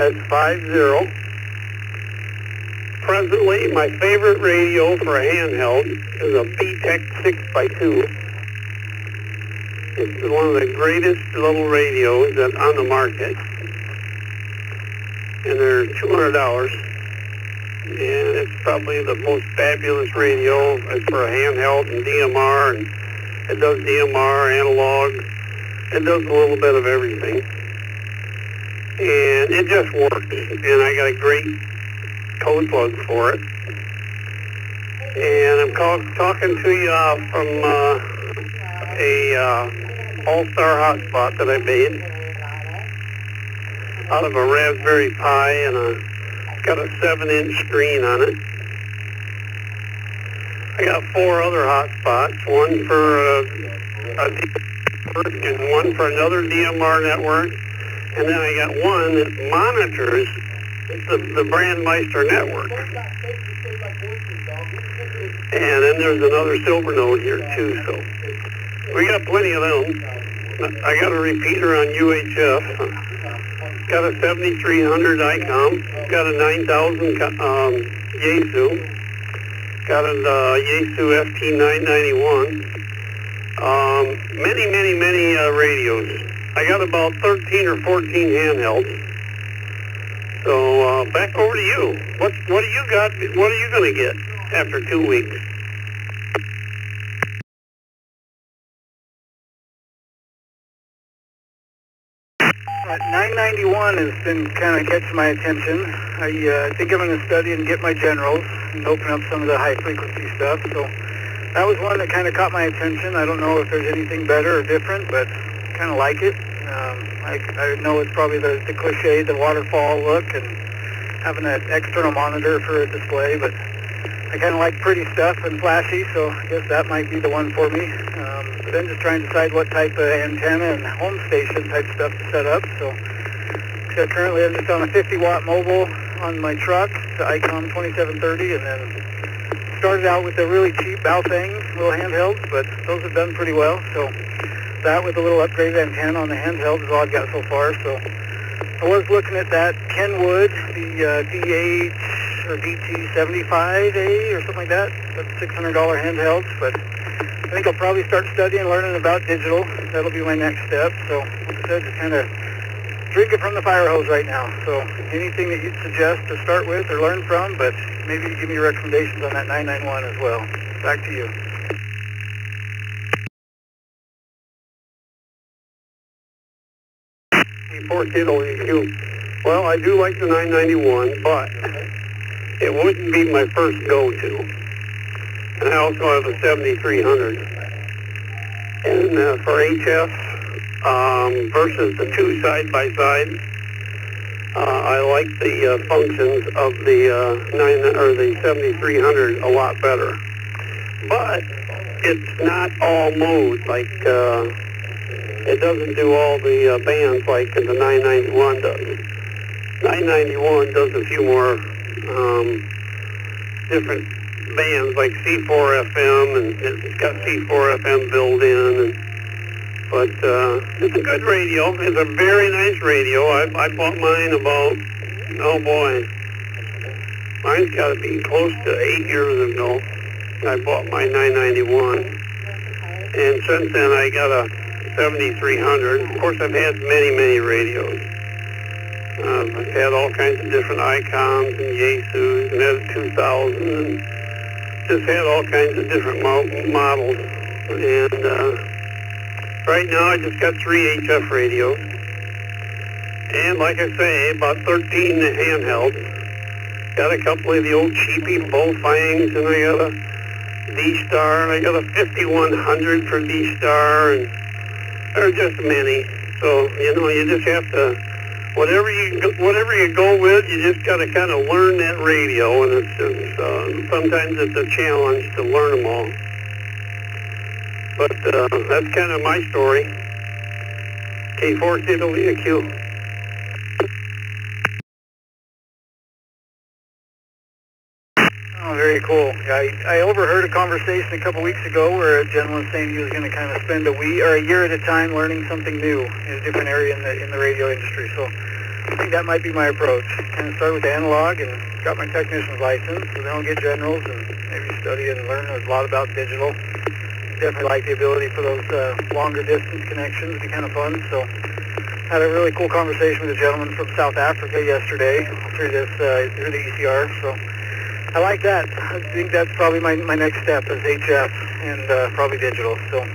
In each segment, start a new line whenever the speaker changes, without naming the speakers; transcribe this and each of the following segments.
That's 50. Presently, my favorite radio for a handheld is a B-Tech 6x2. It's one of the greatest little radios that's on the market. And they're $200. And it's probably the most fabulous radio for a handheld and DMR. And it does DMR, analog. It does a little bit of everything. And it just works. And I got a great code plug for it. And I'm talking to you from a all-star hotspot that I made out of a Raspberry Pi, and got a 7-inch screen on it. I got 4 other hotspots, one for a network and one for another DMR network, and then I got one that monitors the Brandmeister network. And then there's another silver node here too, so we got plenty of them. I got a repeater on UHF, got a 7300 ICOM, got a 9000 Yaesu, got a Yaesu FT991, many radios. I got about 13 or 14 handhelds. So back over to you. What do you got? What are you going to get after 2 weeks?
That 991 has been kind of catching my attention. I think I'm going to study and get my generals and open up some of the high frequency stuff. So that was one that kind of caught my attention. I don't know if there's anything better or different, but kind of like it. I know it's probably the cliche, the waterfall look, and having an external monitor for a display, but I kind of like pretty stuff and flashy, so I guess that might be the one for me. But then just trying to decide what type of antenna and home station type stuff to set up. So currently I'm just on a 50-watt mobile on my truck, the ICOM 2730, and then started out with the really cheap Baofeng little handhelds, but those have done pretty well. So that with a little upgraded antenna on the handheld is all I've got so far. So I was looking at that Kenwood, the DH or DT75A or something like that. That's $600 handhelds, but I think I'll probably start studying, learning about digital. That'll be my next step. So like I said, just kind of drinking from the fire hose right now. So anything that you'd suggest to start with or learn from, but maybe give me your recommendations on that 991 as well. Back to you.
Well, I do like the 991, but it wouldn't be my first go-to. And I also have a 7300. And for HF versus the two side-by-side, I like the functions of the 7300 a lot better. But it's not all mode, like it doesn't do all the bands like the 991 does. 991 does a few more different bands like C4 FM, and it's got C4 FM built in. But it's a good radio. It's a very nice radio. I bought mine about, oh boy, mine's got to be close to 8 years ago. I bought my 991. And since then I got a 7300. Of course, I've had many radios. I've had all kinds of different ICOMs and Yaesus, and had a 2000, and just had all kinds of different models. And right now I just got 3 HF radios. And like I say, about 13 handhelds. Got a couple of the old cheapy Baofangs, and I got a D-Star, and I got a 5100 for D-Star, and there are just many. So, you know, you just have to, whatever you go with, you just got to kind of learn that radio, and it's sometimes it's a challenge to learn them all. But that's kind of my story. K4CWQ.
Oh, very cool. I overheard a conversation a couple weeks ago where a gentleman was saying he was going to kind of spend a year at a time learning something new in a different area in the radio industry. So I think that might be my approach. Kind of start with the analog and got my technician's license, so then I'll get generals and maybe study and learn a lot about digital. Definitely like the ability for those longer distance connections to be kind of fun. So had a really cool conversation with a gentleman from South Africa yesterday through the ECR. So I like that. I think that's probably my next step is HF and probably digital. So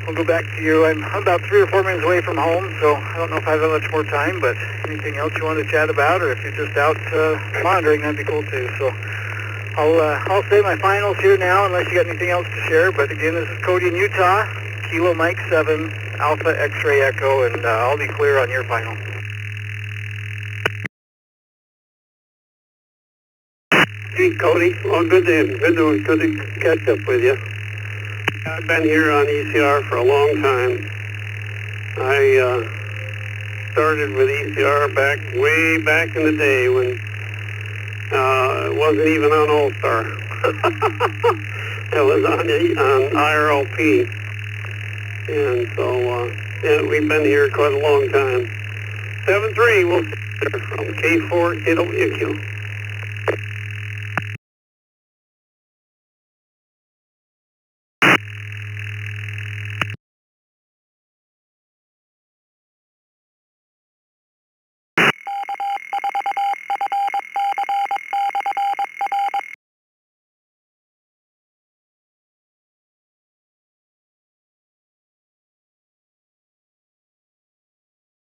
I'll go back to you. I'm about 3 or 4 minutes away from home, so I don't know if I have that much more time, but anything else you want to chat about, or if you're just out monitoring, that'd be cool too. So I'll say my finals here now, unless you got anything else to share. But again, this is Cody in Utah, Kilo Mike 7, Alpha X-Ray Echo, and I'll be clear on your final.
Hey, Cody. Well, good to catch up with you. I've been here on ECR for a long time. I started with ECR way back in the day when it wasn't even on All-Star. It was on IRLP. And so we've been here quite a long time. 7-3, we'll see you from K4 KWQ.